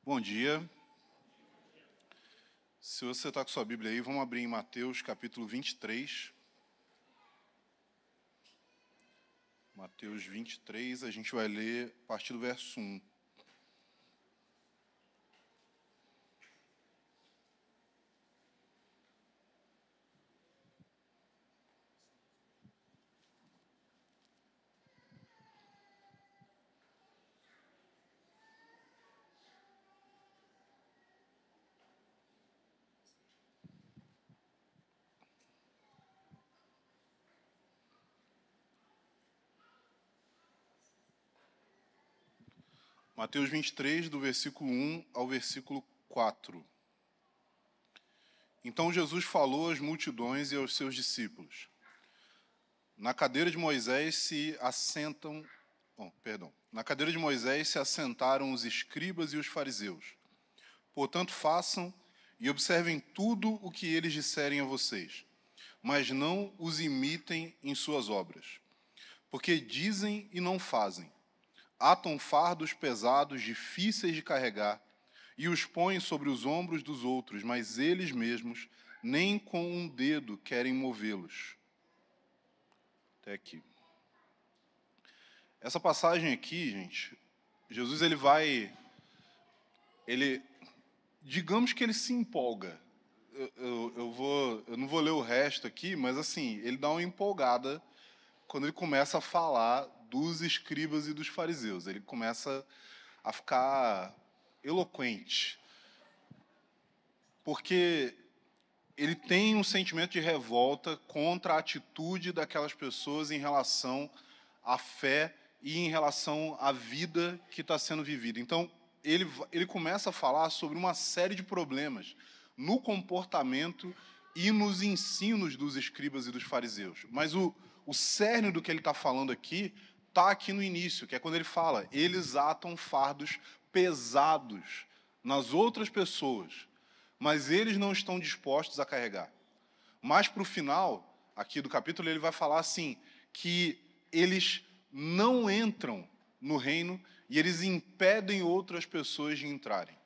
Bom dia. Se você está com sua Bíblia aí, vamos abrir em Mateus capítulo 23. Mateus 23, a gente vai ler a partir do verso 1. Mateus 23, do versículo 1 ao versículo 4. Então Jesus falou às multidões e aos seus discípulos. Na cadeira de Moisés se assentaram os escribas e os fariseus. Portanto, façam e observem tudo o que eles disserem a vocês, mas não os imitem em suas obras, porque dizem e não fazem. Atam fardos pesados, difíceis de carregar, e os põem sobre os ombros dos outros, mas eles mesmos nem com um dedo querem movê-los. Até aqui. Essa passagem aqui, gente, Jesus digamos que ele se empolga. Eu não vou ler o resto aqui, mas assim, ele dá uma empolgada quando ele começa a falar dos escribas e dos fariseus. Ele começa a ficar eloquente, porque ele tem um sentimento de revolta contra a atitude daquelas pessoas em relação à fé e em relação à vida que está sendo vivida. Então, ele começa a falar sobre uma série de problemas no comportamento e nos ensinos dos escribas e dos fariseus. Mas o cerne do que ele está falando aqui está aqui no início, que é quando ele fala, eles atam fardos pesados nas outras pessoas, mas eles não estão dispostos a carregar. Mas para o final, aqui do capítulo, ele vai falar assim, que eles não entram no reino e eles impedem outras pessoas de entrarem.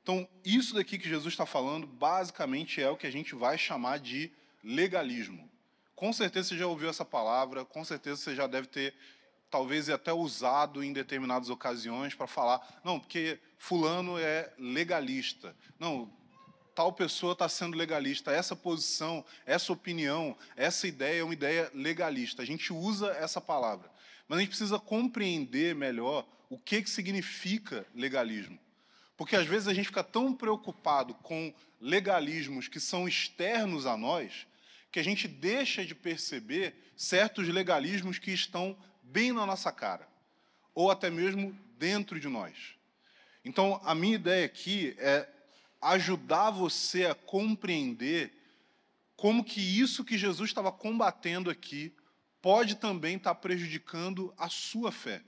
Então, isso daqui que Jesus está falando, basicamente é o que a gente vai chamar de legalismo. Com certeza você já ouviu essa palavra, com certeza você já deve ter, talvez até usado em determinadas ocasiões para falar, não, porque fulano é legalista. Não, tal pessoa está sendo legalista. Essa posição, essa opinião, essa ideia é uma ideia legalista. A gente usa essa palavra. Mas a gente precisa compreender melhor o que significa legalismo. Porque às vezes a gente fica tão preocupado com legalismos que são externos a nós, que a gente deixa de perceber certos legalismos que estão bem na nossa cara, ou até mesmo dentro de nós. Então, a minha ideia aqui é ajudar você a compreender como que isso que Jesus estava combatendo aqui pode também estar prejudicando a sua fé,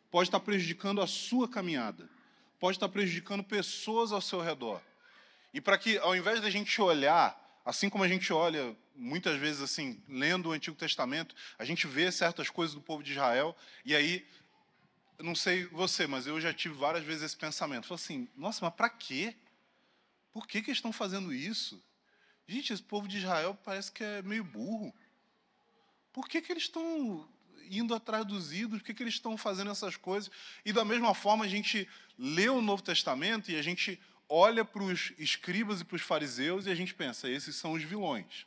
pode estar prejudicando a sua caminhada, pode estar prejudicando pessoas ao seu redor. E para que, ao invés da gente olhar, assim como a gente olha, muitas vezes, assim, lendo o Antigo Testamento, a gente vê certas coisas do povo de Israel, e aí, eu não sei você, mas eu já tive várias vezes esse pensamento. Falei assim, nossa, mas para quê? Por que eles estão fazendo isso? Gente, esse povo de Israel parece que é meio burro. Por que eles estão indo atrás dos ídolos? Por que eles estão fazendo essas coisas? E da mesma forma, a gente lê o Novo Testamento e a gente olha para os escribas e para os fariseus e a gente pensa, esses são os vilões.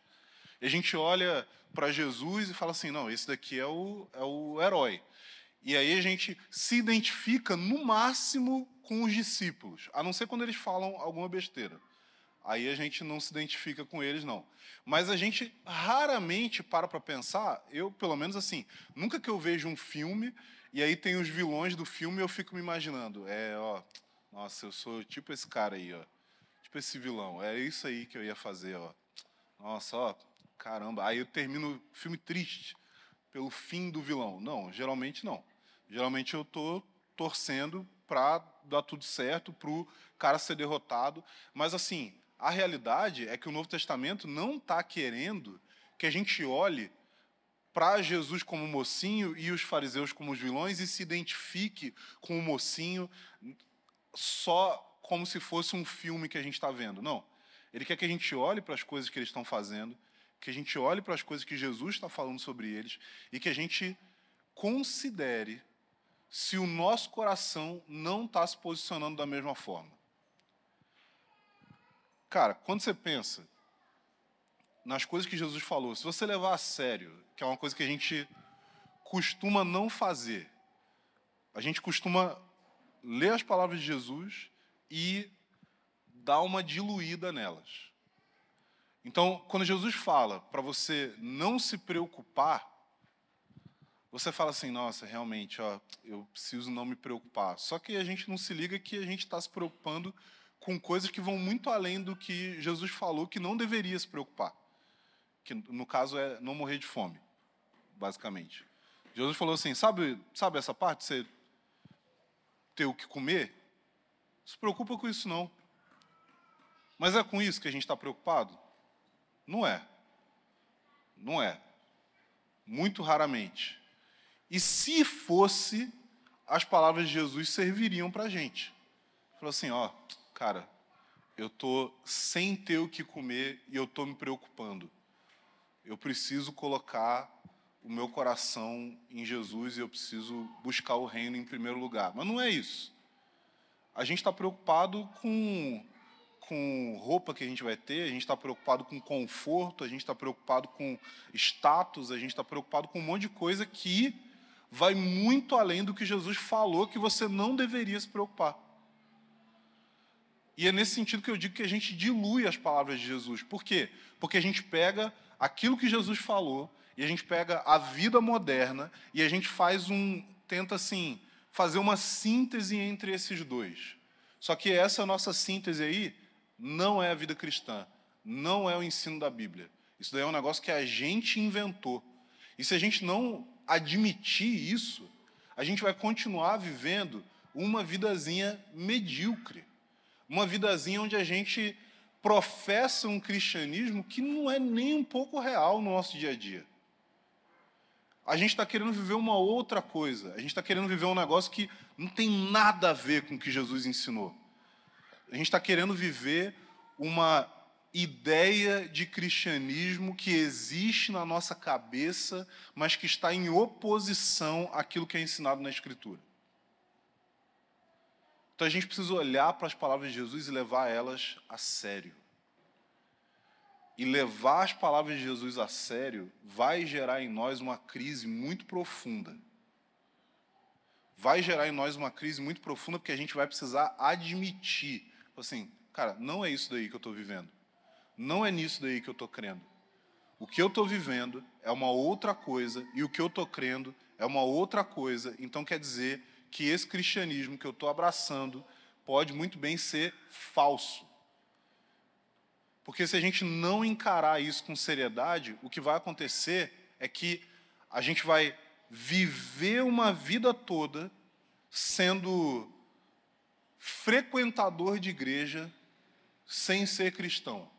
E a gente olha para Jesus e fala assim, não, esse daqui é o herói. E aí a gente se identifica, no máximo, com os discípulos, a não ser quando eles falam alguma besteira. Aí a gente não se identifica com eles, não. Mas a gente raramente para pensar, eu, pelo menos assim, nunca que eu vejo um filme e aí tem os vilões do filme e eu fico me imaginando, nossa, eu sou tipo esse cara aí, ó, tipo esse vilão, é isso aí que eu ia fazer, ó. Nossa, ó, caramba, aí eu termino o filme triste pelo fim do vilão. Não, geralmente não. Geralmente eu estou torcendo para dar tudo certo, para o cara ser derrotado, mas assim, a realidade é que o Novo Testamento não está querendo que a gente olhe para Jesus como mocinho e os fariseus como os vilões e se identifique com o mocinho só como se fosse um filme que a gente está vendo. Não. Ele quer que a gente olhe para as coisas que eles estão fazendo, que a gente olhe para as coisas que Jesus está falando sobre eles e que a gente considere se o nosso coração não está se posicionando da mesma forma. Cara, quando você pensa nas coisas que Jesus falou, se você levar a sério, que é uma coisa que a gente costuma não fazer, a gente costuma ler as palavras de Jesus e dar uma diluída nelas. Então, quando Jesus fala para você não se preocupar, você fala assim, nossa, realmente, ó, eu preciso não me preocupar. Só que a gente não se liga que a gente está se preocupando com coisas que vão muito além do que Jesus falou que não deveria se preocupar. Que, no caso, é não morrer de fome, basicamente. Jesus falou assim, sabe essa parte, você ter o que comer? Não se preocupa com isso, não. Mas é com isso que a gente está preocupado? Não é. Não é. Muito raramente. E se fosse, as palavras de Jesus serviriam para a gente. Falou assim, ó, cara, eu estou sem ter o que comer e eu estou me preocupando. Eu preciso colocar o meu coração em Jesus e eu preciso buscar o reino em primeiro lugar. Mas não é isso. A gente está preocupado com roupa que a gente vai ter, a gente está preocupado com conforto, a gente está preocupado com status, a gente está preocupado com um monte de coisa que vai muito além do que Jesus falou que você não deveria se preocupar. E é nesse sentido que eu digo que a gente dilui as palavras de Jesus. Por quê? Porque a gente pega aquilo que Jesus falou e a gente pega a vida moderna e a gente tenta assim, fazer uma síntese entre esses dois. Só que essa nossa síntese aí não é a vida cristã, não é o ensino da Bíblia. Isso daí é um negócio que a gente inventou. E se a gente não admitir isso, a gente vai continuar vivendo uma vidazinha medíocre. Uma vidazinha onde a gente professa um cristianismo que não é nem um pouco real no nosso dia a dia. A gente está querendo viver uma outra coisa. A gente está querendo viver um negócio que não tem nada a ver com o que Jesus ensinou. A gente está querendo viver uma ideia de cristianismo que existe na nossa cabeça, mas que está em oposição àquilo que é ensinado na Escritura. Então a gente precisa olhar para as palavras de Jesus e levar elas a sério. E levar as palavras de Jesus a sério vai gerar em nós uma crise muito profunda. Vai gerar em nós uma crise muito profunda porque a gente vai precisar admitir, assim, cara, não é isso daí que eu estou vivendo. Não é nisso daí que eu estou crendo. O que eu estou vivendo é uma outra coisa e o que eu estou crendo é uma outra coisa. Então quer dizer que esse cristianismo que eu estou abraçando pode muito bem ser falso. Porque se a gente não encarar isso com seriedade, o que vai acontecer é que a gente vai viver uma vida toda sendo frequentador de igreja sem ser cristão.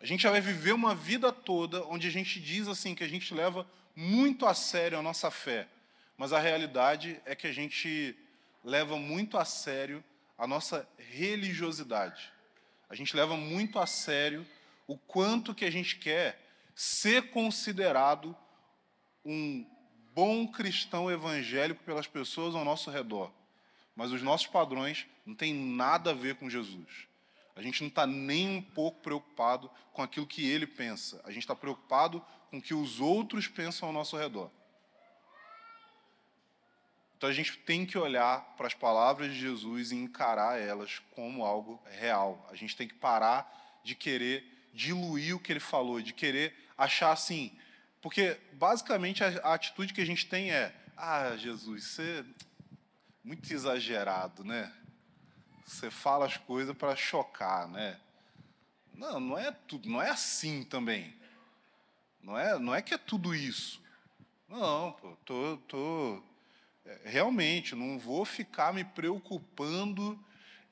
A gente já vai viver uma vida toda onde a gente diz assim que a gente leva muito a sério a nossa fé, mas a realidade é que a gente leva muito a sério a nossa religiosidade. A gente leva muito a sério o quanto que a gente quer ser considerado um bom cristão evangélico pelas pessoas ao nosso redor. Mas os nossos padrões não têm nada a ver com Jesus. A gente não está nem um pouco preocupado com aquilo que ele pensa. A gente está preocupado com o que os outros pensam ao nosso redor. Então a gente tem que olhar para as palavras de Jesus e encarar elas como algo real. A gente tem que parar de querer diluir o que ele falou, de querer achar assim. Porque, basicamente, a atitude que a gente tem é: ah, Jesus, você é muito exagerado, né? Você fala as coisas para chocar, né? Não, não é tudo, não é assim também. Não é que é tudo isso. Não, pô, realmente, não vou ficar me preocupando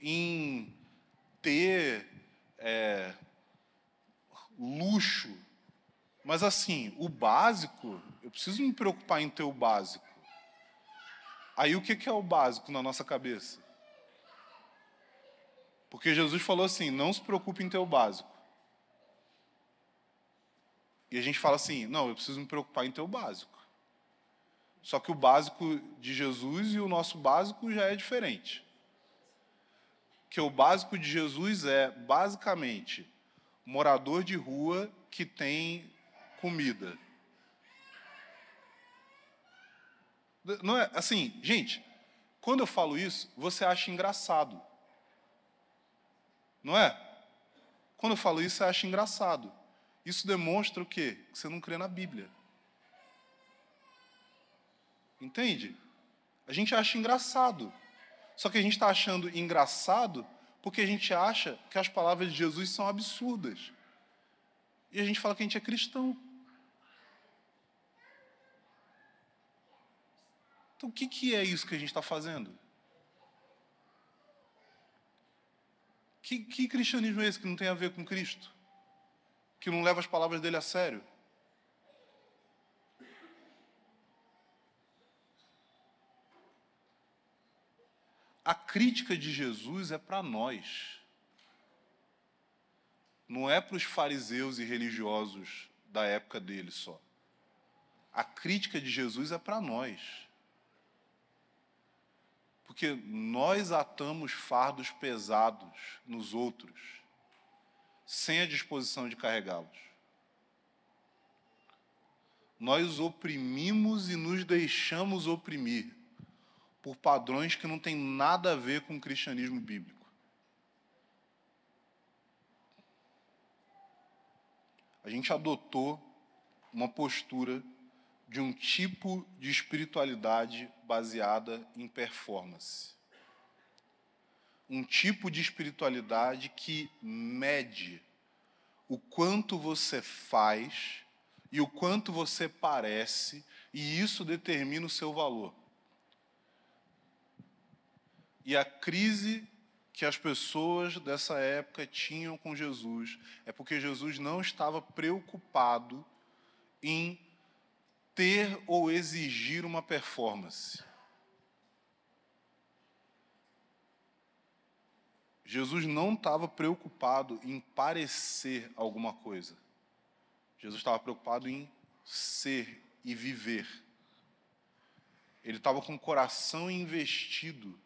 em ter luxo. Mas, assim, o básico, eu preciso me preocupar em ter o básico. Aí, o que é o básico na nossa cabeça? Porque Jesus falou assim, não se preocupe em ter o básico. E a gente fala assim, não, eu preciso me preocupar em ter o básico. Só que o básico de Jesus e o nosso básico já é diferente. Que o básico de Jesus é, basicamente, morador de rua que tem comida. Não é assim, gente, quando eu falo isso, você acha engraçado. Não é? Quando eu falo isso, você acha engraçado. Isso demonstra o quê? Que você não crê na Bíblia. Entende? A gente acha engraçado. Só que a gente está achando engraçado porque a gente acha que as palavras de Jesus são absurdas. E a gente fala que a gente é cristão. Então, o que é isso que a gente está fazendo? Que cristianismo é esse que não tem a ver com Cristo? Que não leva as palavras dele a sério? A crítica de Jesus é para nós. Não é para os fariseus e religiosos da época dele só. A crítica de Jesus é para nós. Porque nós atamos fardos pesados nos outros, sem a disposição de carregá-los. Nós oprimimos e nos deixamos oprimir por padrões que não têm nada a ver com o cristianismo bíblico. A gente adotou uma postura de um tipo de espiritualidade baseada em performance. Um tipo de espiritualidade que mede o quanto você faz e o quanto você parece, e isso determina o seu valor. E a crise que as pessoas dessa época tinham com Jesus é porque Jesus não estava preocupado em ter ou exigir uma performance. Jesus não estava preocupado em parecer alguma coisa. Jesus estava preocupado em ser e viver. Ele estava com o coração investido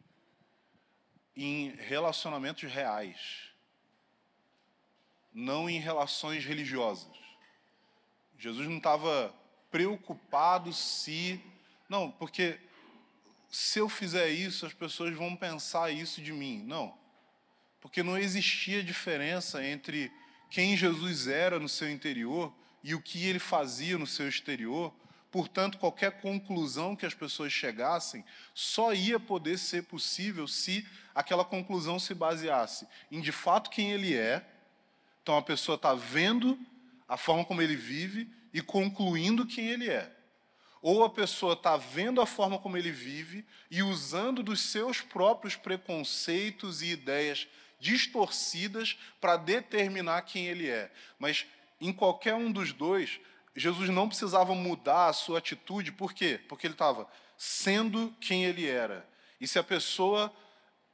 em relacionamentos reais, não em relações religiosas. Jesus não estava preocupado se... Não, porque se eu fizer isso, as pessoas vão pensar isso de mim. Não, porque não existia diferença entre quem Jesus era no seu interior e o que ele fazia no seu exterior. Portanto, qualquer conclusão que as pessoas chegassem só ia poder ser possível se aquela conclusão se baseasse em, de fato, quem ele é. Então, a pessoa está vendo a forma como ele vive e concluindo quem ele é. Ou a pessoa está vendo a forma como ele vive e usando dos seus próprios preconceitos e ideias distorcidas para determinar quem ele é. Mas, em qualquer um dos dois, Jesus não precisava mudar a sua atitude. Por quê? Porque ele estava sendo quem ele era. E se a pessoa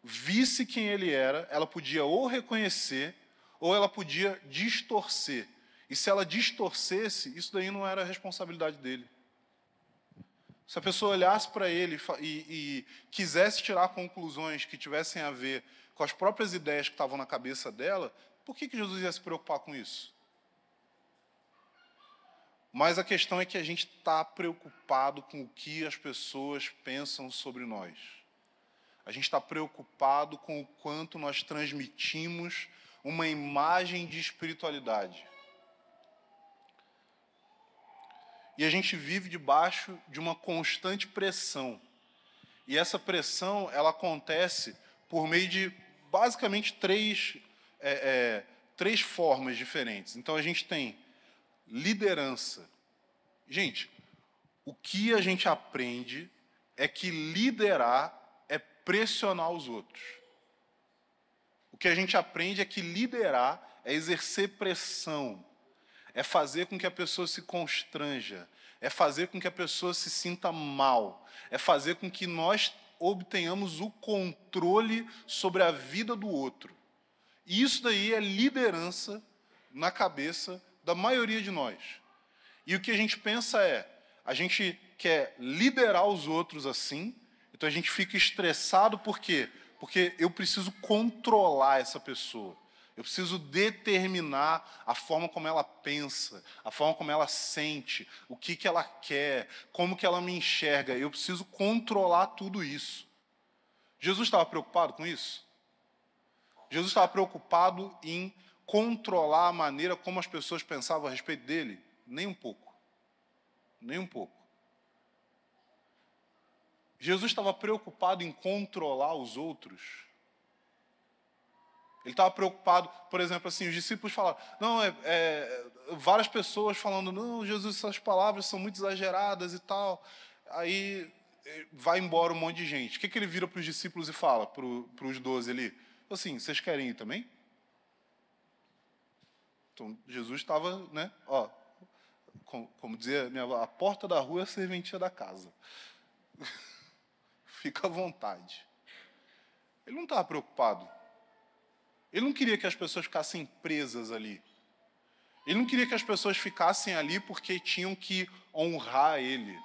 visse quem ele era, ela podia ou reconhecer, ou ela podia distorcer. E se ela distorcesse, isso daí não era a responsabilidade dele. Se a pessoa olhasse para ele e quisesse tirar conclusões que tivessem a ver com as próprias ideias que estavam na cabeça dela, por que Jesus ia se preocupar com isso? Mas a questão é que a gente está preocupado com o que as pessoas pensam sobre nós. A gente está preocupado com o quanto nós transmitimos uma imagem de espiritualidade. E a gente vive debaixo de uma constante pressão. E essa pressão, ela acontece por meio de, basicamente, três formas diferentes. Então, a gente tem liderança. Gente, o que a gente aprende é que liderar é pressionar os outros. O que a gente aprende é que liderar é exercer pressão, é fazer com que a pessoa se constranja, é fazer com que a pessoa se sinta mal, é fazer com que nós obtenhamos o controle sobre a vida do outro. E isso daí é liderança na cabeça da maioria de nós. E o que a gente pensa é, a gente quer liderar os outros assim, então a gente fica estressado por quê? Porque eu preciso controlar essa pessoa. Eu preciso determinar a forma como ela pensa, a forma como ela sente, o que ela quer, como que ela me enxerga. Eu preciso controlar tudo isso. Jesus estava preocupado com isso? Jesus estava preocupado em controlar a maneira como as pessoas pensavam a respeito dele? Nem um pouco. Nem um pouco. Jesus estava preocupado em controlar os outros? Ele estava preocupado, por exemplo, assim, os discípulos falaram, não, várias pessoas falando, não, Jesus, essas palavras são muito exageradas e tal. Aí vai embora um monte de gente. O que ele vira para os discípulos e fala, para os 12 ali? Assim, vocês querem ir também? Então, Jesus estava, né, ó, como dizia minha avó, a porta da rua é a serventia da casa. Fica à vontade. Ele não estava preocupado. Ele não queria que as pessoas ficassem presas ali. Ele não queria que as pessoas ficassem ali porque tinham que honrar ele,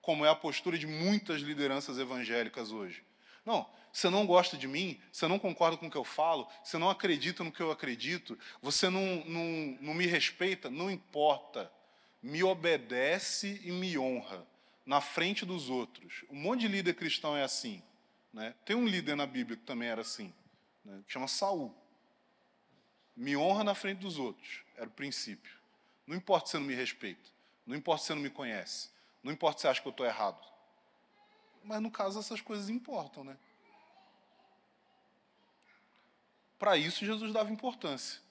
como é a postura de muitas lideranças evangélicas hoje. Não, você não gosta de mim, você não concorda com o que eu falo, você não acredita no que eu acredito, você não me respeita, não importa. Me obedece e me honra na frente dos outros. Um monte de líder cristão é assim, né? Tem um líder na Bíblia que também era assim, né? Que chama Saul. Me honra na frente dos outros, era o princípio. Não importa se você não me respeita, não importa se você não me conhece, não importa se você acha que eu estou errado. Mas, no caso, essas coisas importam, né? Para isso, Jesus dava importância.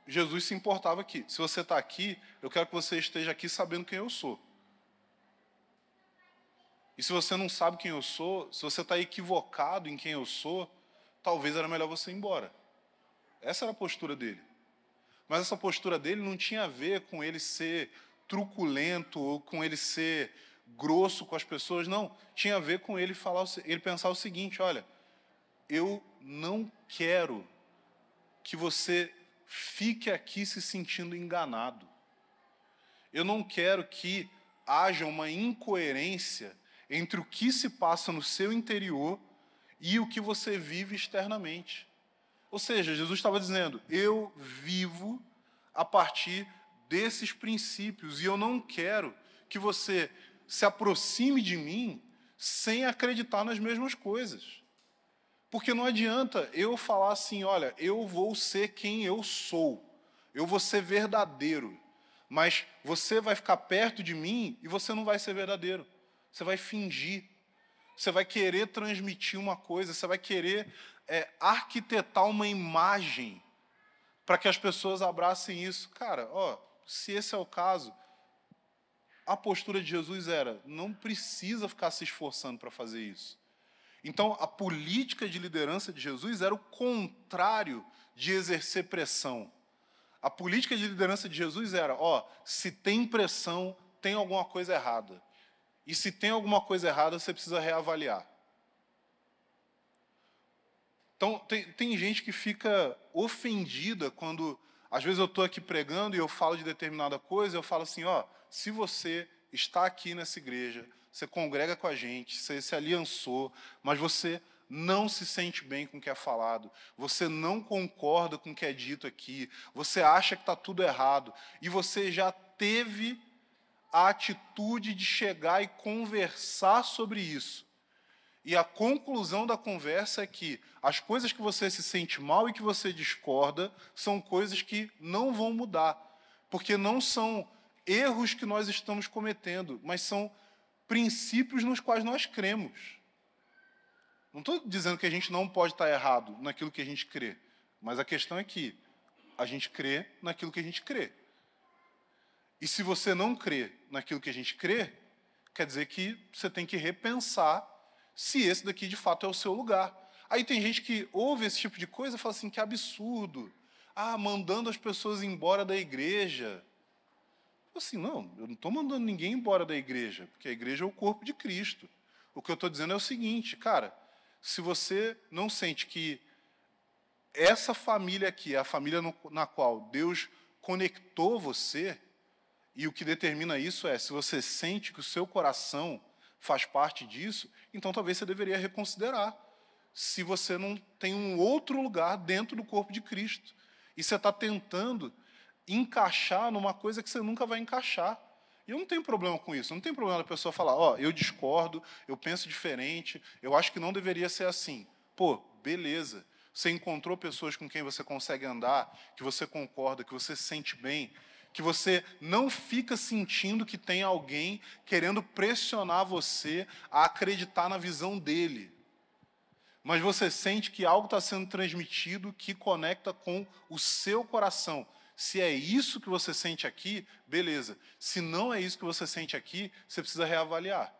Jesus se importava aqui. Se você está aqui, eu quero que você esteja aqui sabendo quem eu sou. E se você não sabe quem eu sou, se você está equivocado em quem eu sou, talvez era melhor você ir embora. Essa era a postura dele. Mas essa postura dele não tinha a ver com ele ser truculento ou com ele ser grosso com as pessoas, não. Tinha a ver com ele pensar o seguinte, olha, eu não quero que você fique aqui se sentindo enganado. Eu não quero que haja uma incoerência entre o que se passa no seu interior e o que você vive externamente. Ou seja, Jesus estava dizendo, eu vivo a partir desses princípios e eu não quero que você se aproxime de mim sem acreditar nas mesmas coisas. Porque não adianta eu falar assim, olha, eu vou ser quem eu sou, eu vou ser verdadeiro, mas você vai ficar perto de mim e você não vai ser verdadeiro, você vai fingir, você vai querer transmitir uma coisa, você vai querer arquitetar uma imagem para que as pessoas abracem isso. Cara, se esse é o caso, a postura de Jesus era, não precisa ficar se esforçando para fazer isso. Então, a política de liderança de Jesus era o contrário de exercer pressão. A política de liderança de Jesus era, se tem pressão, tem alguma coisa errada. E se tem alguma coisa errada, você precisa reavaliar. Então, tem gente que fica ofendida quando, às vezes, eu estou aqui pregando e eu falo de determinada coisa, eu falo assim, se você está aqui nessa igreja, você congrega com a gente, você se aliançou, mas você não se sente bem com o que é falado, você não concorda com o que é dito aqui, você acha que está tudo errado, e você já teve a atitude de chegar e conversar sobre isso. E a conclusão da conversa é que as coisas que você se sente mal e que você discorda são coisas que não vão mudar, porque não são erros que nós estamos cometendo, mas são princípios nos quais nós cremos. Não estou dizendo que a gente não pode estar errado naquilo que a gente crê, mas a questão é que a gente crê naquilo que a gente crê. E se você não crê naquilo que a gente crê, quer dizer que você tem que repensar se esse daqui de fato é o seu lugar. Aí tem gente que ouve esse tipo de coisa e fala assim, que absurdo. Mandando as pessoas embora da igreja. Assim, não, eu não estou mandando ninguém embora da igreja, porque a igreja é o corpo de Cristo. O que eu estou dizendo é o seguinte, cara, se você não sente que essa família aqui é a família na qual Deus conectou você, e o que determina isso é, se você sente que o seu coração faz parte disso, então talvez você deveria reconsiderar se você não tem um outro lugar dentro do corpo de Cristo. E você está tentando encaixar numa coisa que você nunca vai encaixar. E eu não tenho problema com isso. Não tem problema da pessoa falar, eu discordo, eu penso diferente, eu acho que não deveria ser assim. Pô, beleza. Você encontrou pessoas com quem você consegue andar, que você concorda, que você se sente bem, que você não fica sentindo que tem alguém querendo pressionar você a acreditar na visão dele. Mas você sente que algo está sendo transmitido que conecta com o seu coração. Se é isso que você sente aqui, beleza. Se não é isso que você sente aqui, você precisa reavaliar.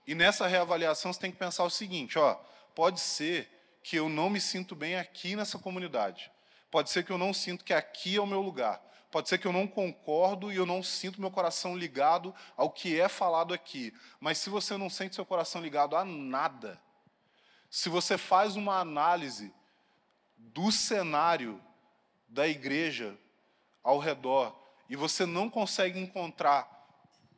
E nessa reavaliação você tem que pensar o seguinte, pode ser que eu não me sinto bem aqui nessa comunidade. Pode ser que eu não sinto que aqui é o meu lugar. Pode ser que eu não concordo e eu não sinto meu coração ligado ao que é falado aqui. Mas se você não sente seu coração ligado a nada, se você faz uma análise do cenário da igreja ao redor e você não consegue encontrar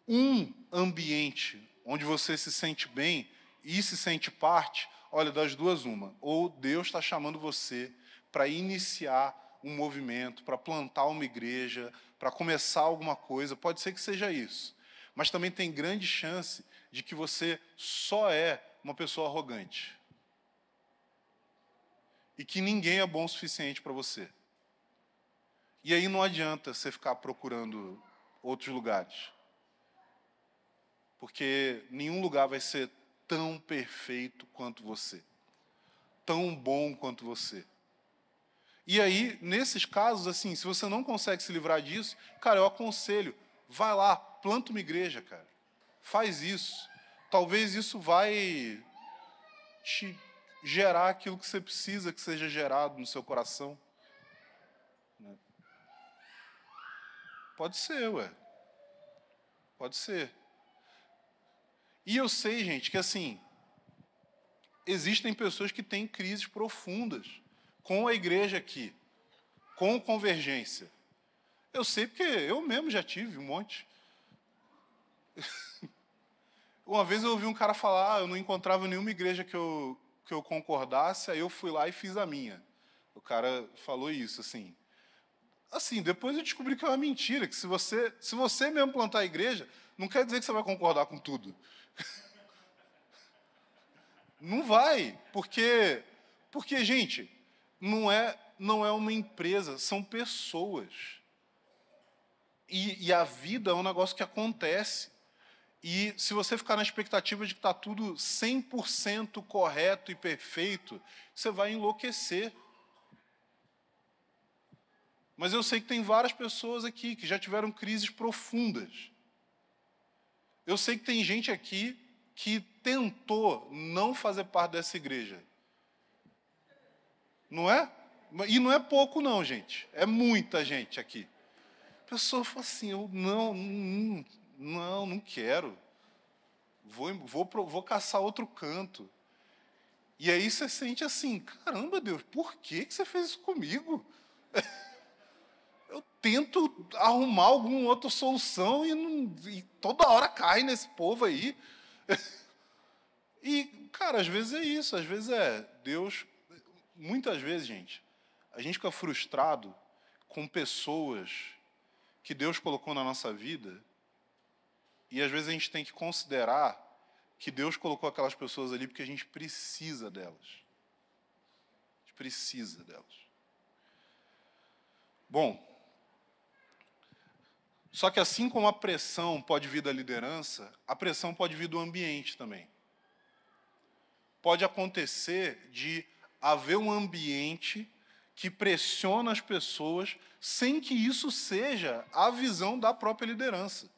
um ambiente onde você se sente bem e se sente parte, olha, das duas uma. Ou Deus está chamando você para iniciar um movimento, para plantar uma igreja, para começar alguma coisa, pode ser que seja isso. Mas também tem grande chance de que você só é uma pessoa arrogante. E que ninguém é bom o suficiente para você. E aí não adianta você ficar procurando outros lugares. Porque nenhum lugar vai ser tão perfeito quanto você. Tão bom quanto você. E aí, nesses casos, assim, se você não consegue se livrar disso, cara, eu aconselho, vai lá, planta uma igreja, cara. Faz isso. Talvez isso vai te gerar aquilo que você precisa que seja gerado no seu coração. Pode ser, Pode ser. E eu sei, gente, que assim, existem pessoas que têm crises profundas com a igreja aqui, com Convergência. Eu sei porque eu mesmo já tive um monte. Uma vez eu ouvi um cara falar, eu não encontrava nenhuma igreja que eu concordasse, aí eu fui lá e fiz a minha. O cara falou isso, assim. Assim, depois eu descobri que é uma mentira, que se você mesmo plantar a igreja, não quer dizer que você vai concordar com tudo. Não vai, porque gente, não é uma empresa, são pessoas. E a vida é um negócio que acontece. E se você ficar na expectativa de que está tudo 100% correto e perfeito, você vai enlouquecer. Mas eu sei que tem várias pessoas aqui que já tiveram crises profundas. Eu sei que tem gente aqui que tentou não fazer parte dessa igreja. Não é? E não é pouco não, gente. É muita gente aqui. A pessoa fala assim, eu não quero. Vou caçar outro canto. E aí você sente assim, caramba, Deus, por que você fez isso comigo? Eu tento arrumar alguma outra solução e toda hora cai nesse povo aí. E, cara, às vezes é isso, às vezes Deus... Muitas vezes, gente, a gente fica frustrado com pessoas que Deus colocou na nossa vida e, às vezes, a gente tem que considerar que Deus colocou aquelas pessoas ali porque a gente precisa delas. A gente precisa delas. Bom, só que assim como a pressão pode vir da liderança, a pressão pode vir do ambiente também. Pode acontecer de haver um ambiente que pressiona as pessoas sem que isso seja a visão da própria liderança.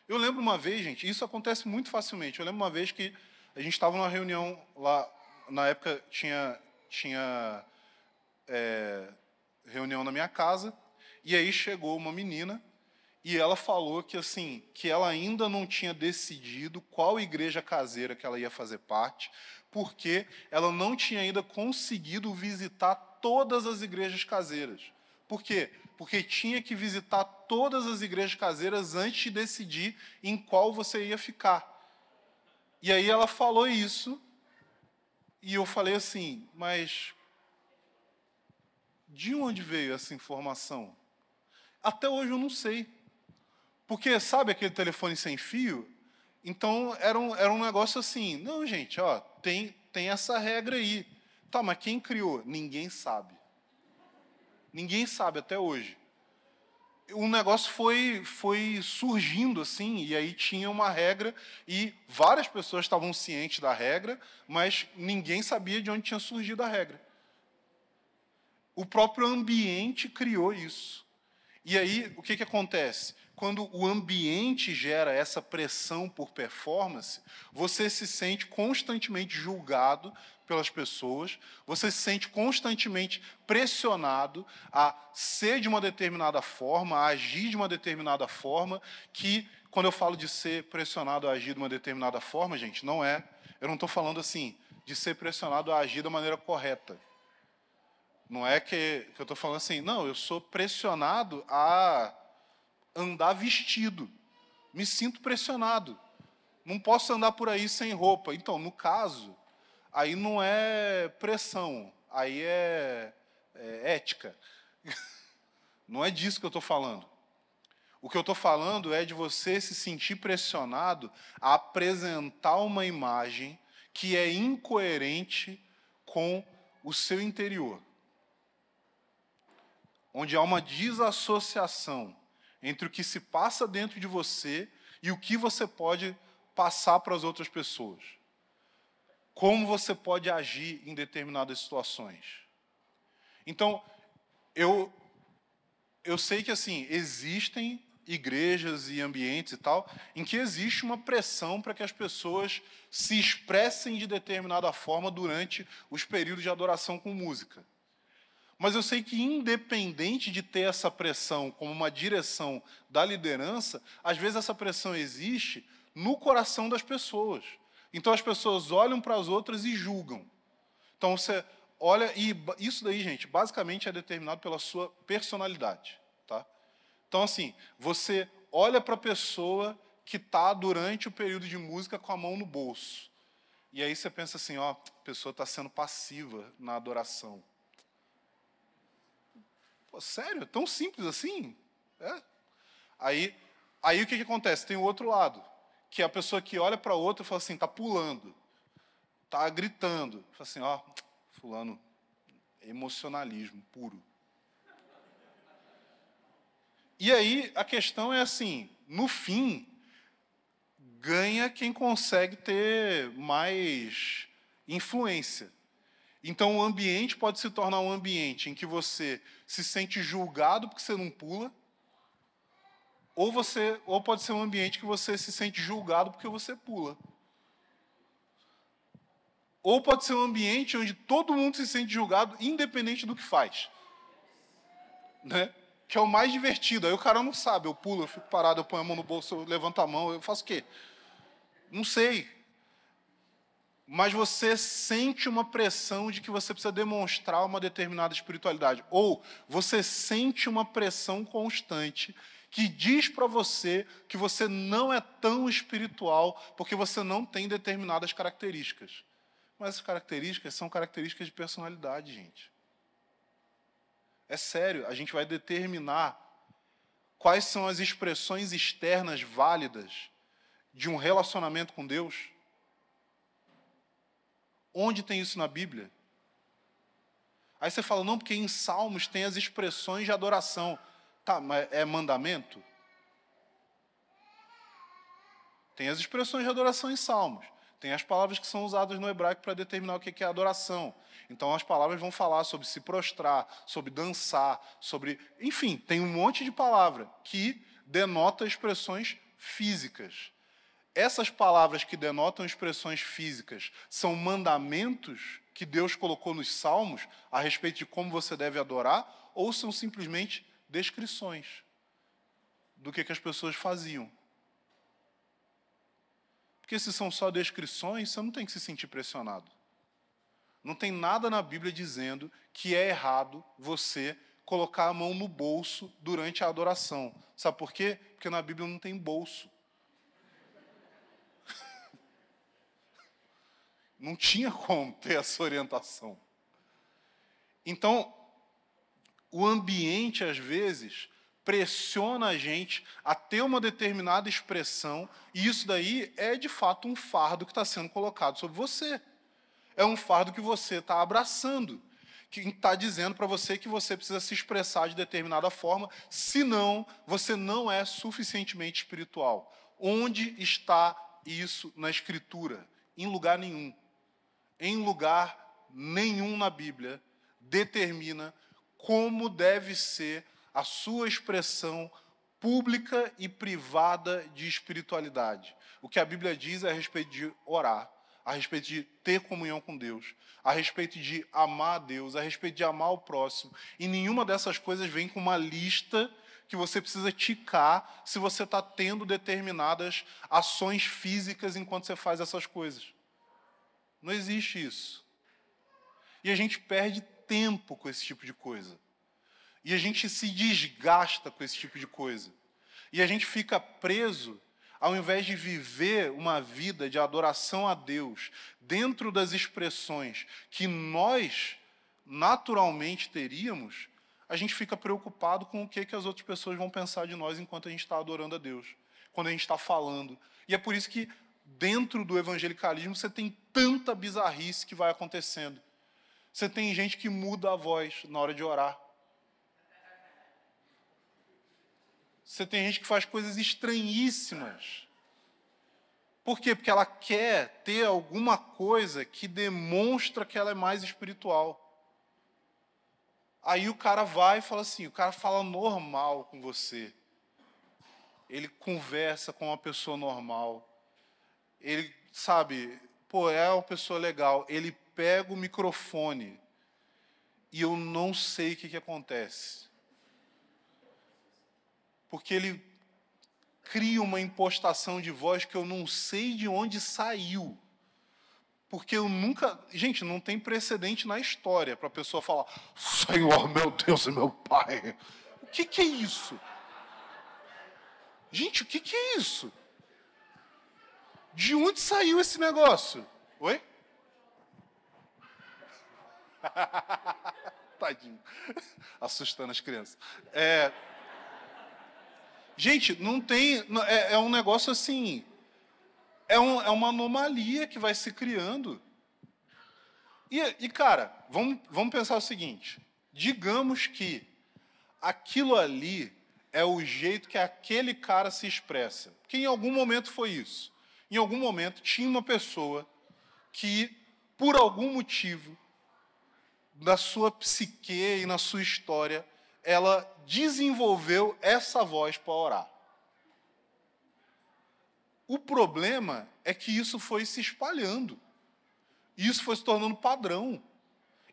Eu lembro uma vez, gente, isso acontece muito facilmente, eu lembro uma vez que a gente estava numa reunião lá, na época tinha reunião na minha casa, e aí chegou uma menina, E ela falou que assim, que ela ainda não tinha decidido qual igreja caseira que ela ia fazer parte, porque ela não tinha ainda conseguido visitar todas as igrejas caseiras. Por quê? Porque tinha que visitar todas as igrejas caseiras antes de decidir em qual você ia ficar. E aí ela falou isso, e eu falei assim, mas de onde veio essa informação? Até hoje eu não sei. Porque, sabe aquele telefone sem fio? Então, era um negócio assim, não, gente, ó, tem essa regra aí. Tá, mas quem criou? Ninguém sabe. Ninguém sabe até hoje. O negócio foi surgindo assim, e aí tinha uma regra, e várias pessoas estavam cientes da regra, mas ninguém sabia de onde tinha surgido a regra. O próprio ambiente criou isso. E aí, o que acontece? Quando o ambiente gera essa pressão por performance, você se sente constantemente julgado pelas pessoas, você se sente constantemente pressionado a ser de uma determinada forma, a agir de uma determinada forma, que, quando eu falo de ser pressionado a agir de uma determinada forma, gente, eu não estou falando assim, de ser pressionado a agir da maneira correta. Não é que eu estou falando assim, não, eu sou pressionado a andar vestido. Me sinto pressionado. Não posso andar por aí sem roupa. Então, no caso, aí não é pressão, aí é ética. Não é disso que eu estou falando. O que eu estou falando é de você se sentir pressionado a apresentar uma imagem que é incoerente com o seu interior, onde há uma desassociação entre o que se passa dentro de você e o que você pode passar para as outras pessoas. Como você pode agir em determinadas situações. Então, eu sei que assim, existem igrejas e ambientes e tal, em que existe uma pressão para que as pessoas se expressem de determinada forma durante os períodos de adoração com música. Mas eu sei que, independente de ter essa pressão como uma direção da liderança, às vezes essa pressão existe no coração das pessoas. Então as pessoas olham para as outras e julgam. Então você olha, e isso daí, gente, basicamente é determinado pela sua personalidade. Tá? Então, assim, você olha para a pessoa que está durante o período de música com a mão no bolso. E aí você pensa assim, ó, a pessoa está sendo passiva na adoração. Pô, sério? Tão simples assim? É? Aí o que acontece? Tem o outro lado, que é a pessoa que olha para a outra e fala assim, está pulando, está gritando. Fala assim, ó, fulano, emocionalismo puro. E aí a questão é assim, no fim, ganha quem consegue ter mais influência. Então, o ambiente pode se tornar um ambiente em que você se sente julgado porque você não pula, ou pode ser um ambiente que você se sente julgado porque você pula. Ou pode ser um ambiente onde todo mundo se sente julgado, independente do que faz. Né? Que é o mais divertido. Aí o cara não sabe, eu pulo, eu fico parado, eu ponho a mão no bolso, eu levanto a mão, eu faço o quê? Não sei. Mas você sente uma pressão de que você precisa demonstrar uma determinada espiritualidade. Ou você sente uma pressão constante que diz para você que você não é tão espiritual porque você não tem determinadas características. Mas essas características são características de personalidade, gente. É sério, a gente vai determinar quais são as expressões externas válidas de um relacionamento com Deus. Onde tem isso na Bíblia? Aí você fala, não, porque em Salmos tem as expressões de adoração. Tá, mas é mandamento? Tem as expressões de adoração em Salmos. Tem as palavras que são usadas no hebraico para determinar o que é adoração. Então as palavras vão falar sobre se prostrar, sobre dançar, sobre... Enfim, tem um monte de palavra que denota expressões físicas. Essas palavras que denotam expressões físicas são mandamentos que Deus colocou nos Salmos a respeito de como você deve adorar, ou são simplesmente descrições? do que as pessoas faziam. Porque se são só descrições, você não tem que se sentir pressionado. Não tem nada na Bíblia dizendo que é errado você colocar a mão no bolso durante a adoração. Sabe por quê? Porque na Bíblia não tem bolso. Não tinha como ter essa orientação. Então, o ambiente, às vezes, pressiona a gente a ter uma determinada expressão, e isso daí é, de fato, um fardo que está sendo colocado sobre você. É um fardo que você está abraçando, que está dizendo para você que você precisa se expressar de determinada forma, senão você não é suficientemente espiritual. Onde está isso na Escritura? Em lugar nenhum. Em lugar nenhum na Bíblia determina como deve ser a sua expressão pública e privada de espiritualidade. O que a Bíblia diz é a respeito de orar, a respeito de ter comunhão com Deus, a respeito de amar a Deus, a respeito de amar o próximo. E nenhuma dessas coisas vem com uma lista que você precisa ticar se você está tendo determinadas ações físicas enquanto você faz essas coisas. Não existe isso. E a gente perde tempo com esse tipo de coisa. E a gente se desgasta com esse tipo de coisa. E a gente fica preso, ao invés de viver uma vida de adoração a Deus, dentro das expressões que nós naturalmente teríamos, a gente fica preocupado com o que as outras pessoas vão pensar de nós enquanto a gente está adorando a Deus, quando a gente está falando. E é por isso que, dentro do evangelicalismo, você tem tanta bizarrice que vai acontecendo. Você tem gente que muda a voz na hora de orar. Você tem gente que faz coisas estranhíssimas. Por quê? Porque ela quer ter alguma coisa que demonstra que ela é mais espiritual. Aí o cara vai e fala assim, o cara fala normal com você. Ele conversa com uma pessoa normal. Ele, sabe, é uma pessoa legal. Ele pega o microfone e eu não sei o que acontece. Porque ele cria uma impostação de voz que eu não sei de onde saiu. Porque eu nunca... Gente, não tem precedente na história para a pessoa falar Senhor, meu Deus e meu Pai. O que é isso? Gente, o que é isso? De onde saiu esse negócio? Oi? Tadinho. Assustando as crianças. Gente, não tem... É um negócio assim... É uma anomalia que vai se criando. E cara, vamos pensar o seguinte. Digamos que aquilo ali é o jeito que aquele cara se expressa. Porque em algum momento foi isso. Em algum momento tinha uma pessoa que, por algum motivo, na sua psique e na sua história, ela desenvolveu essa voz para orar. O problema é que isso foi se espalhando. E isso foi se tornando padrão.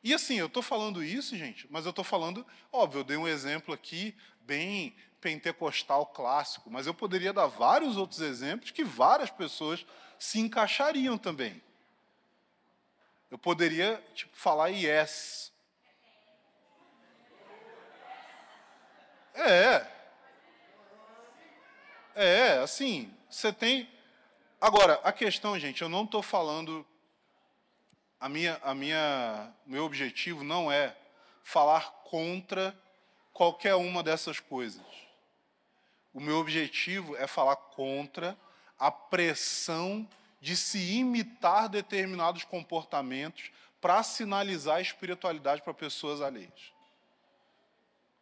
E assim, eu estou falando isso, gente, mas eu estou falando... Óbvio, eu dei um exemplo aqui bem pentecostal clássico, mas eu poderia dar vários outros exemplos que várias pessoas se encaixariam também. Eu poderia, falar yes. Assim, você tem... Agora, a questão, gente, eu não estou falando... Meu objetivo não é falar contra qualquer uma dessas coisas. O meu objetivo é falar contra a pressão de se imitar determinados comportamentos para sinalizar a espiritualidade para pessoas alheias.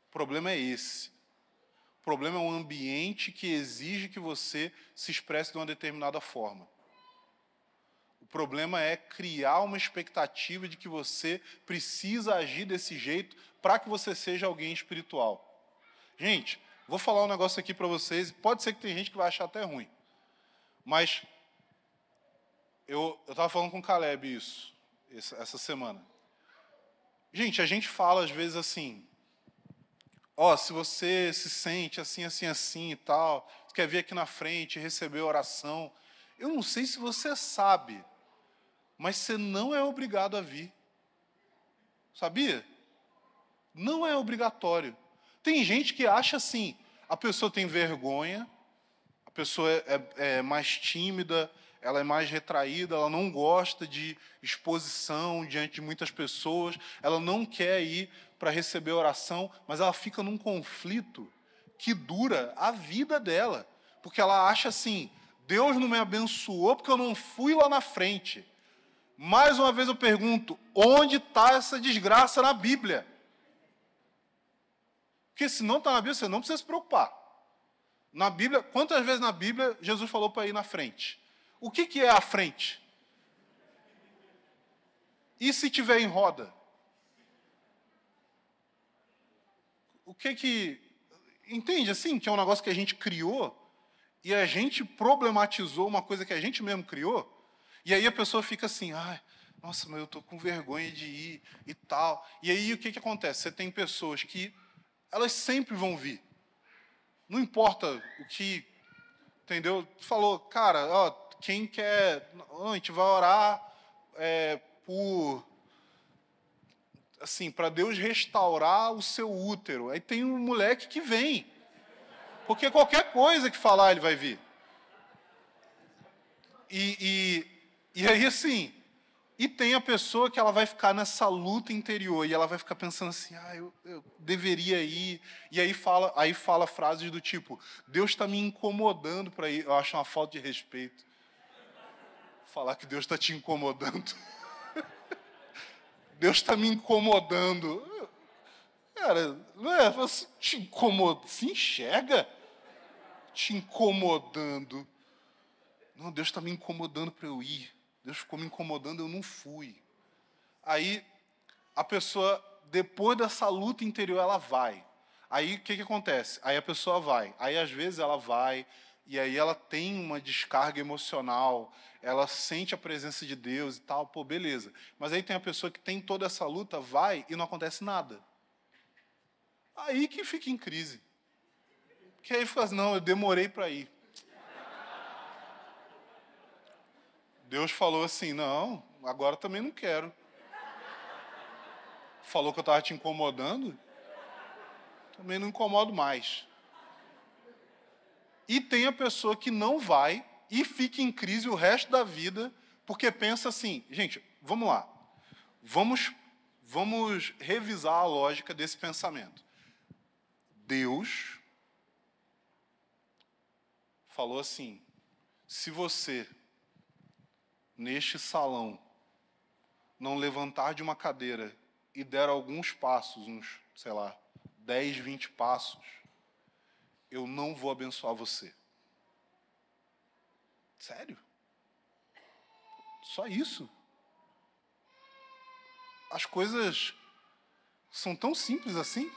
O problema é esse. O problema é um ambiente que exige que você se expresse de uma determinada forma. O problema é criar uma expectativa de que você precisa agir desse jeito para que você seja alguém espiritual. Gente, vou falar um negócio aqui para vocês, pode ser que tem gente que vai achar até ruim, mas eu estava falando com o Caleb isso, essa semana. Gente, a gente fala às vezes assim, Ó, se você se sente assim, assim, assim e tal, você quer vir aqui na frente e receber oração, eu não sei se você sabe, mas você não é obrigado a vir. Sabia? Não é obrigatório. Tem gente que acha assim, a pessoa tem vergonha, a pessoa é mais tímida, ela é mais retraída, ela não gosta de exposição diante de muitas pessoas, ela não quer ir para receber oração, mas ela fica num conflito que dura a vida dela, porque ela acha assim, Deus não me abençoou porque eu não fui lá na frente. Mais uma vez eu pergunto, onde está essa desgraça na Bíblia? Porque se não está na Bíblia, você não precisa se preocupar. Na Bíblia, quantas vezes na Bíblia Jesus falou para ir na frente? O que é a frente? E se tiver em roda? O que... Entende assim? Que é um negócio que a gente criou e a gente problematizou uma coisa que a gente mesmo criou. E aí a pessoa fica assim, ai, nossa, mas eu estou com vergonha de ir e tal. E aí o que acontece? Você tem pessoas que elas sempre vão vir. Não importa o que, entendeu? Falou, cara, ó, quem quer, a gente vai orar por, assim, para Deus restaurar o seu útero. Aí tem um moleque que vem, porque qualquer coisa que falar ele vai vir. E aí assim, e tem a pessoa que ela vai ficar nessa luta interior e ela vai ficar pensando assim, eu deveria ir. E aí fala frases do tipo, Deus está me incomodando para ir. Eu acho uma falta de respeito. Falar que Deus está te incomodando. Deus está me incomodando. Cara, não é? Você te incomoda. Se enxerga te incomodando. Não, Deus está me incomodando para eu ir. Deus ficou me incomodando, eu não fui. Aí, a pessoa, depois dessa luta interior, ela vai. Aí, o que acontece? Aí a pessoa vai. Aí, às vezes, ela vai, e aí ela tem uma descarga emocional, ela sente a presença de Deus e tal, pô, beleza. Mas aí tem a pessoa que tem toda essa luta, vai e não acontece nada. Aí que fica em crise. Que aí fica assim, não, eu demorei para ir. Deus falou assim, não, agora também não quero. Falou que eu estava te incomodando, também não incomodo mais. E tem a pessoa que não vai e fica em crise o resto da vida, porque pensa assim, gente, vamos lá, vamos revisar a lógica desse pensamento. Deus falou assim, se você, neste salão, não levantar de uma cadeira e der alguns passos, uns, sei lá, 10, 20 passos, eu não vou abençoar você. Sério? Só isso? As coisas são tão simples assim?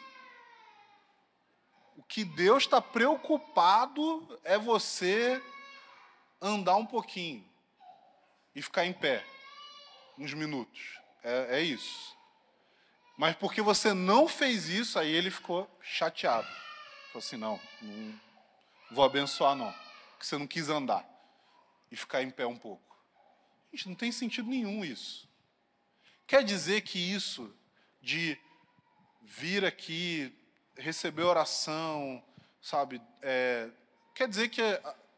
O que Deus está preocupado é você andar um pouquinho e ficar em pé, uns minutos. É isso. Mas porque você não fez isso, aí ele ficou chateado. Falou assim, não vou abençoar não, porque você não quis andar e ficar em pé um pouco. Gente, não tem sentido nenhum isso. Quer dizer que isso de vir aqui, receber oração, sabe, quer dizer que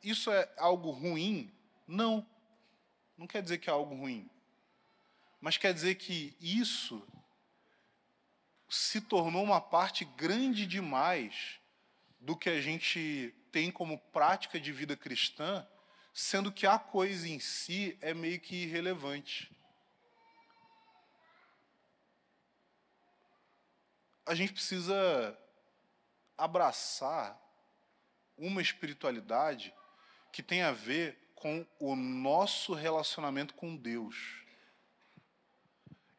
isso é algo ruim? Não. Não quer dizer que é algo ruim. Mas quer dizer que isso se tornou uma parte grande demais do que a gente tem como prática de vida cristã, sendo que a coisa em si é meio que irrelevante. A gente precisa abraçar uma espiritualidade que tem a ver com o nosso relacionamento com Deus.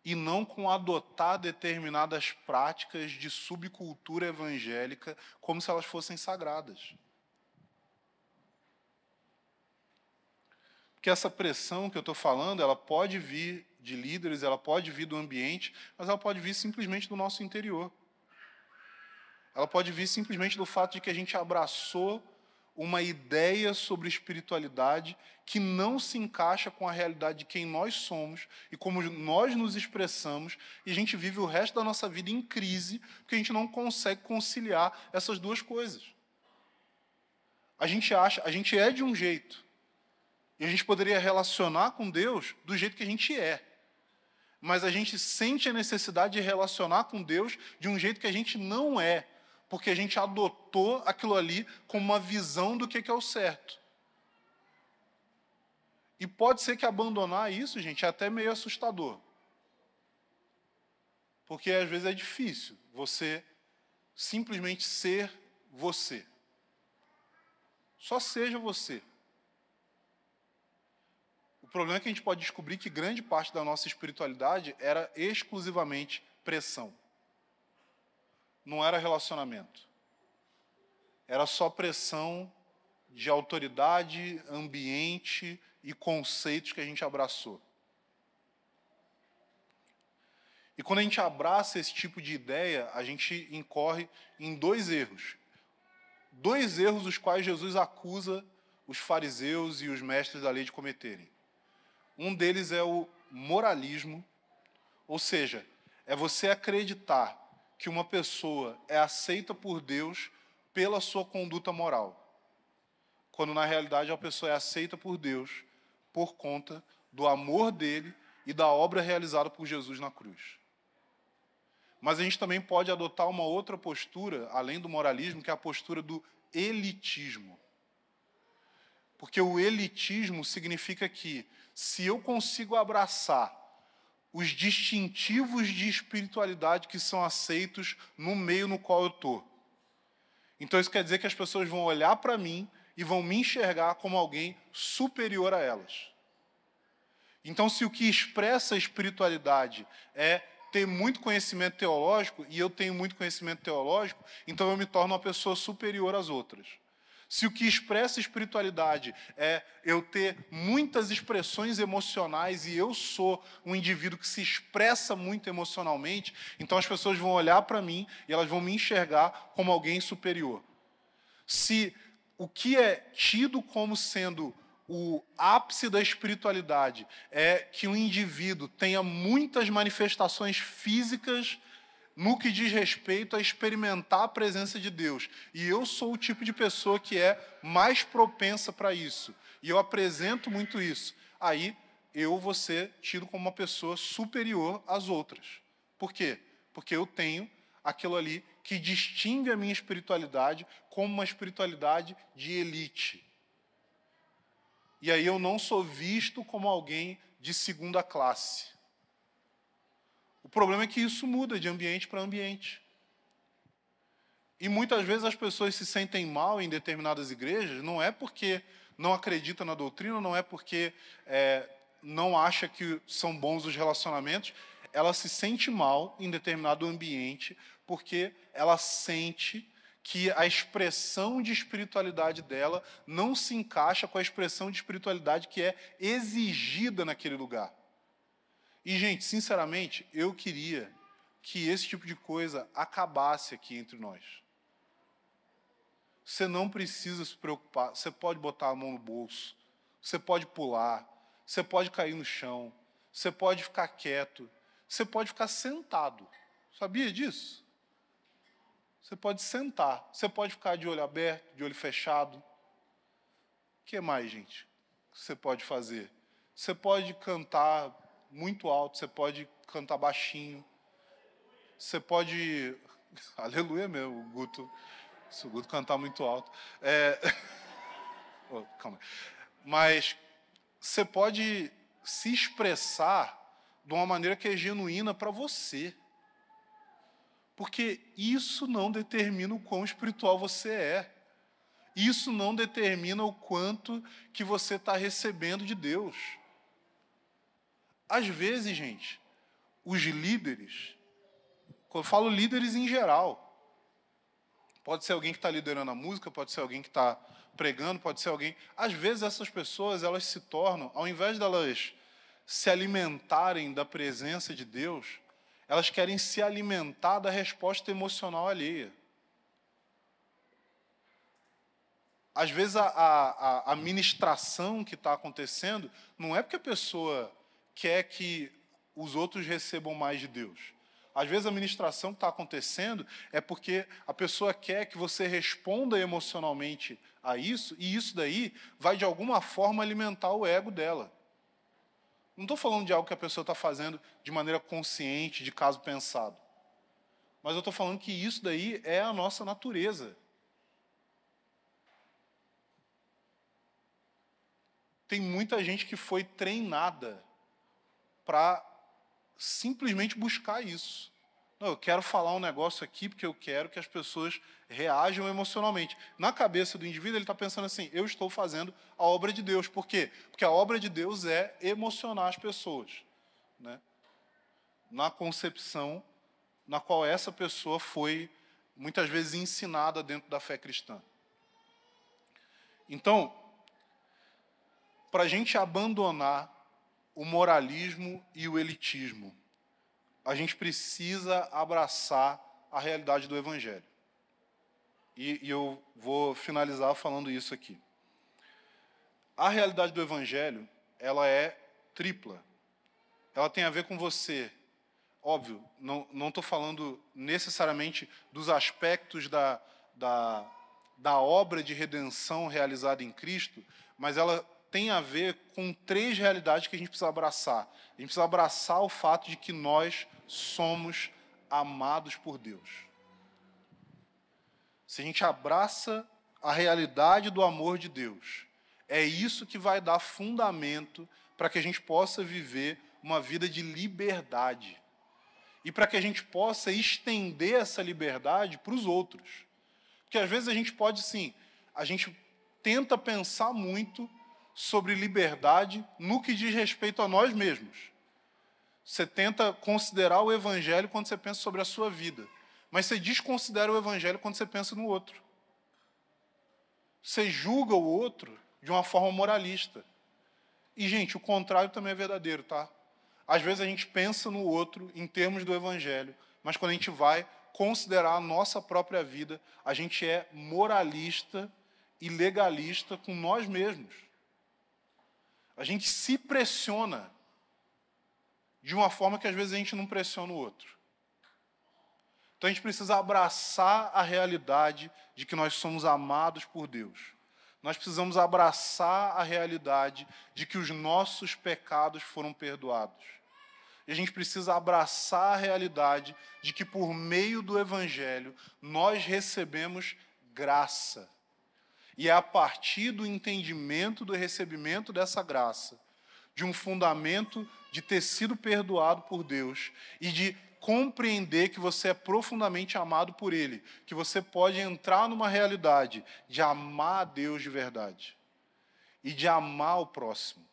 E não com adotar determinadas práticas de subcultura evangélica como se elas fossem sagradas. Porque essa pressão que eu estou falando, ela pode vir de líderes, ela pode vir do ambiente, mas ela pode vir simplesmente do nosso interior. Ela pode vir simplesmente do fato de que a gente abraçou uma ideia sobre espiritualidade que não se encaixa com a realidade de quem nós somos e como nós nos expressamos, e a gente vive o resto da nossa vida em crise, porque a gente não consegue conciliar essas duas coisas. A gente é de um jeito, e a gente poderia relacionar com Deus do jeito que a gente é. Mas a gente sente a necessidade de relacionar com Deus de um jeito que a gente não é, porque a gente adotou aquilo ali como uma visão do que é o certo. E pode ser que abandonar isso, gente, é até meio assustador. Porque às vezes é difícil você simplesmente ser você. Só seja você. O problema é que a gente pode descobrir que grande parte da nossa espiritualidade era exclusivamente pressão. Não era relacionamento. Era só pressão de autoridade, ambiente e conceitos que a gente abraçou. E quando a gente abraça esse tipo de ideia, a gente incorre em dois erros. Dois erros os quais Jesus acusa os fariseus e os mestres da lei de cometerem. Um deles é o moralismo, ou seja, é você acreditar que uma pessoa é aceita por Deus pela sua conduta moral, quando na realidade a pessoa é aceita por Deus por conta do amor dele e da obra realizada por Jesus na cruz. Mas a gente também pode adotar uma outra postura, além do moralismo, que é a postura do elitismo. Porque o elitismo significa que, se eu consigo abraçar os distintivos de espiritualidade que são aceitos no meio no qual eu estou, então isso quer dizer que as pessoas vão olhar para mim e vão me enxergar como alguém superior a elas. Então, se o que expressa a espiritualidade é ter muito conhecimento teológico, e eu tenho muito conhecimento teológico, então eu me torno uma pessoa superior às outras. Se o que expressa espiritualidade é eu ter muitas expressões emocionais e eu sou um indivíduo que se expressa muito emocionalmente, então as pessoas vão olhar para mim e elas vão me enxergar como alguém superior. Se o que é tido como sendo o ápice da espiritualidade é que o indivíduo tenha muitas manifestações físicas no que diz respeito a experimentar a presença de Deus, e eu sou o tipo de pessoa que é mais propensa para isso, e eu apresento muito isso, aí eu vou ser tido como uma pessoa superior às outras. Por quê? Porque eu tenho aquilo ali que distingue a minha espiritualidade como uma espiritualidade de elite. E aí eu não sou visto como alguém de segunda classe. O problema é que isso muda de ambiente para ambiente. E muitas vezes as pessoas se sentem mal em determinadas igrejas, não é porque não acreditam na doutrina, não é porque não acha que são bons os relacionamentos, ela se sente mal em determinado ambiente porque ela sente que a expressão de espiritualidade dela não se encaixa com a expressão de espiritualidade que é exigida naquele lugar. E, gente, sinceramente, eu queria que esse tipo de coisa acabasse aqui entre nós. Você não precisa se preocupar, você pode botar a mão no bolso, você pode pular, você pode cair no chão, você pode ficar quieto, você pode ficar sentado. Sabia disso? Você pode sentar, você pode ficar de olho aberto, de olho fechado. O que mais, gente, que você pode fazer? Você pode cantar muito alto, você pode cantar baixinho, você pode... Aleluia mesmo, o Guto. Se o Guto cantar muito alto. Oh, calma. Mas você pode se expressar de uma maneira que é genuína para você. Porque isso não determina o quão espiritual você é. Isso não determina o quanto que você está recebendo de Deus. Às vezes, gente, os líderes, eu falo líderes em geral, pode ser alguém que está liderando a música, pode ser alguém que está pregando, pode ser alguém... Às vezes essas pessoas, elas se tornam, ao invés delas se alimentarem da presença de Deus, elas querem se alimentar da resposta emocional alheia. às vezes a ministração que está acontecendo não é porque a pessoa quer que os outros recebam mais de Deus. Às vezes a ministração que está acontecendo é porque a pessoa quer que você responda emocionalmente a isso, e isso daí vai, de alguma forma, alimentar o ego dela. Não estou falando de algo que a pessoa está fazendo de maneira consciente, de caso pensado. Mas eu estou falando que isso daí é a nossa natureza. Tem muita gente que foi treinada para simplesmente buscar isso. Não, eu quero falar um negócio aqui porque eu quero que as pessoas reajam emocionalmente. Na cabeça do indivíduo, ele está pensando assim, eu estou fazendo a obra de Deus. Por quê? Porque a obra de Deus é emocionar as pessoas, né? Na concepção na qual essa pessoa foi, muitas vezes, ensinada dentro da fé cristã. Então, para a gente abandonar o moralismo e o elitismo, a gente precisa abraçar a realidade do Evangelho. E eu vou finalizar falando isso aqui. A realidade do Evangelho, ela é tripla. Ela tem a ver com você. Óbvio, não estou falando necessariamente dos aspectos da obra de redenção realizada em Cristo, mas ela tem a ver com 3 realidades que a gente precisa abraçar. A gente precisa abraçar o fato de que nós somos amados por Deus. Se a gente abraça a realidade do amor de Deus, é isso que vai dar fundamento para que a gente possa viver uma vida de liberdade. E para que a gente possa estender essa liberdade para os outros. Porque às vezes a gente pode, sim, a gente tenta pensar muito sobre liberdade no que diz respeito a nós mesmos. Você tenta considerar o Evangelho quando você pensa sobre a sua vida. Mas você desconsidera o Evangelho quando você pensa no outro. Você julga o outro de uma forma moralista. E, gente, o contrário também é verdadeiro, tá? Às vezes a gente pensa no outro em termos do Evangelho, mas quando a gente vai considerar a nossa própria vida, a gente é moralista e legalista com nós mesmos. A gente se pressiona de uma forma que às vezes a gente não pressiona o outro. Então a gente precisa abraçar a realidade de que nós somos amados por Deus. Nós precisamos abraçar a realidade de que os nossos pecados foram perdoados. E a gente precisa abraçar a realidade de que, por meio do Evangelho, nós recebemos graça. E é a partir do entendimento do recebimento dessa graça, de um fundamento de ter sido perdoado por Deus e de compreender que você é profundamente amado por Ele, que você pode entrar numa realidade de amar a Deus de verdade e de amar o próximo.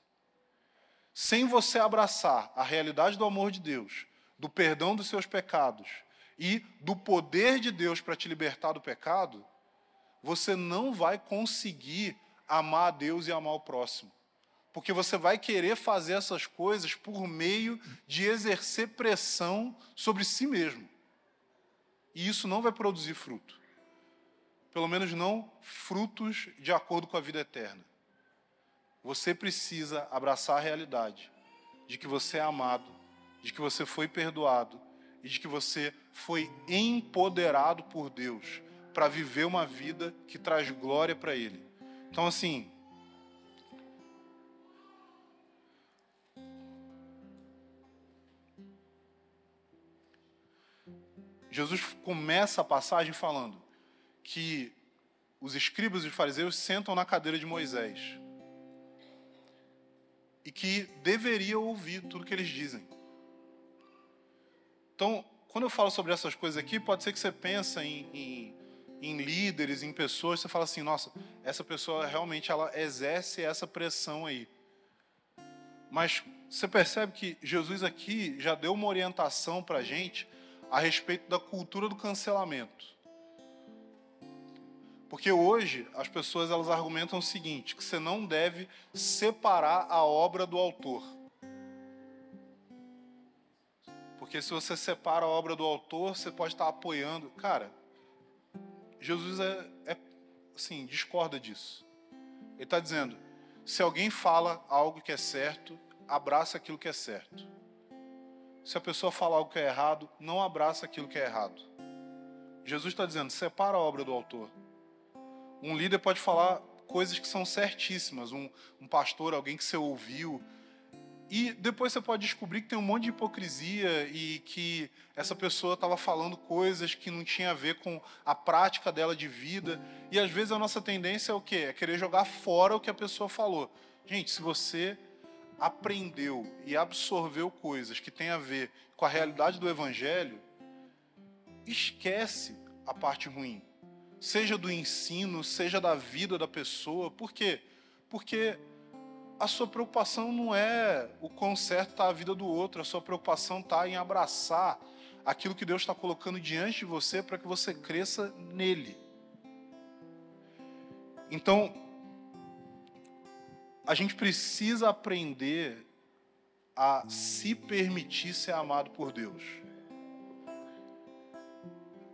Sem você abraçar a realidade do amor de Deus, do perdão dos seus pecados e do poder de Deus para te libertar do pecado, você não vai conseguir amar a Deus e amar o próximo. Porque você vai querer fazer essas coisas por meio de exercer pressão sobre si mesmo. E isso não vai produzir fruto. Pelo menos não frutos de acordo com a vida eterna. Você precisa abraçar a realidade de que você é amado, de que você foi perdoado e de que você foi empoderado por Deus para viver uma vida que traz glória para Ele. Então, assim, Jesus começa a passagem falando que os escribas e os fariseus sentam na cadeira de Moisés e que deveria ouvir tudo que eles dizem. Então, quando eu falo sobre essas coisas aqui, pode ser que você pense em líderes, em pessoas, você fala assim, nossa, essa pessoa realmente ela exerce essa pressão aí. Mas você percebe que Jesus aqui já deu uma orientação para a gente a respeito da cultura do cancelamento. Porque hoje as pessoas elas argumentam o seguinte, que você não deve separar a obra do autor. Porque se você separa a obra do autor, você pode estar apoiando. Cara, Jesus assim, discorda disso. Ele está dizendo, se alguém fala algo que é certo, abraça aquilo que é certo. Se a pessoa fala algo que é errado, não abraça aquilo que é errado. Jesus está dizendo, separa a obra do autor. Um líder pode falar coisas que são certíssimas, um pastor, alguém que você ouviu, e depois você pode descobrir que tem um monte de hipocrisia e que essa pessoa estava falando coisas que não tinha a ver com a prática dela de vida. E às vezes a nossa tendência é o quê? É querer jogar fora o que a pessoa falou. Gente, se você aprendeu e absorveu coisas que têm a ver com a realidade do Evangelho, esquece a parte ruim. Seja do ensino, seja da vida da pessoa. Por quê? Porque a sua preocupação não é o quão certo está a vida do outro, a sua preocupação está em abraçar aquilo que Deus está colocando diante de você para que você cresça nele. Então, a gente precisa aprender a se permitir ser amado por Deus.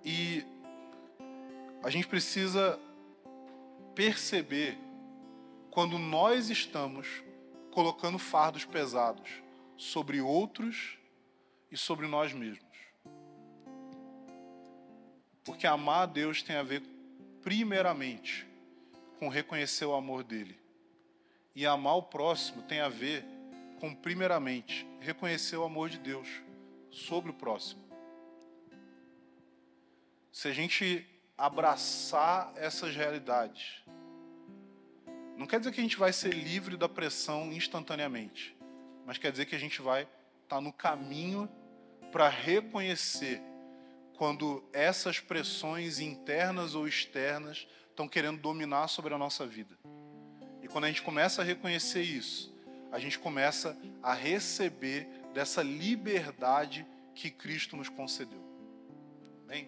E a gente precisa perceber quando nós estamos colocando fardos pesados sobre outros e sobre nós mesmos. Porque amar a Deus tem a ver, primeiramente, com reconhecer o amor dele. E amar o próximo tem a ver com, primeiramente, reconhecer o amor de Deus sobre o próximo. Se a gente abraçar essas realidades, não quer dizer que a gente vai ser livre da pressão instantaneamente, mas quer dizer que a gente vai estar no caminho para reconhecer quando essas pressões internas ou externas estão querendo dominar sobre a nossa vida. E quando a gente começa a reconhecer isso, a gente começa a receber dessa liberdade que Cristo nos concedeu. Amém?